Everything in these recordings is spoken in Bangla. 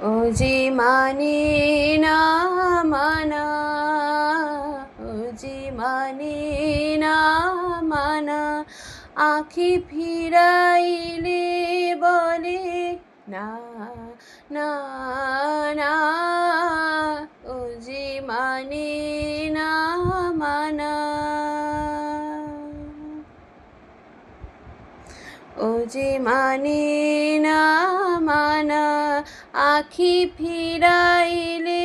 ও যে মানে না মানা, ও যে মানে না মানা, আখি ফিরাইলে বলে না না না, ও যে মানে না মানা, ও যে মানে না মানা, আখি ফিরাইলে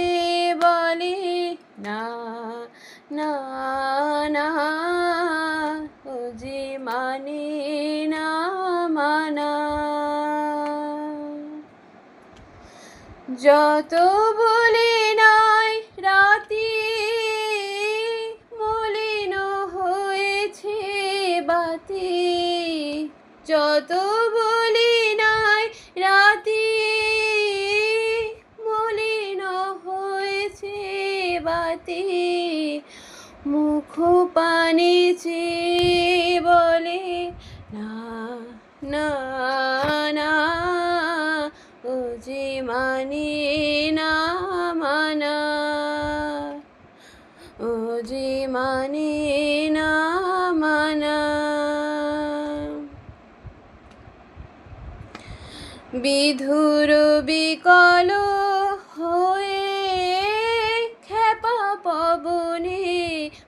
বলে না না না, ও যে মানে না মানা। যত বলি নাই রাতি মলিন হয়েছে বাতি, যত বলি নাই রাতি মলিন হয়েছে বাতি, মুখ পানে চেয়ে বলে না না না, ও যে মানে না মানা, ও যে মানে না মানা। বিধুর বিকল হয়ে খেপা পবনে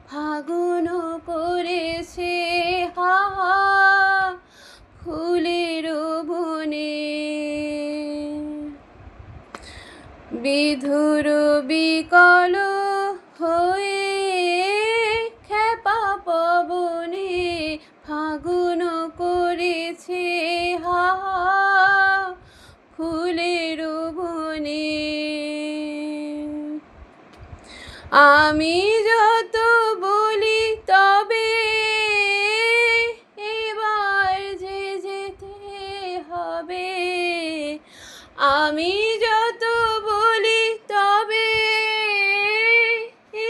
ফাগুন করেছে হাহা ফুলের বনে, বিধুর বিকল হয়ে খেপা পবনে ফাগুন করেছে হাহা ফুলের বনে। আমি যত বলি তবে এবার যে যেতে হবে, আমি যত বলি তবে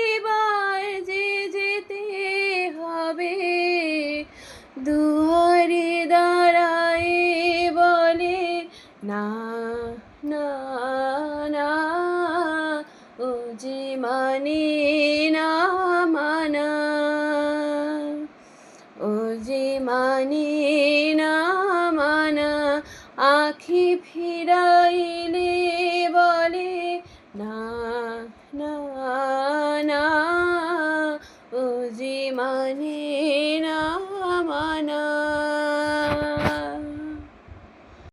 এবার যে যেতে হবে, দুয়ারে দাঁড়ায় বলে না না না, ও যে মানে না মানা, ও যে মানে না মানা, আখি ফিরাইলে বলে না না না, ও যে মানে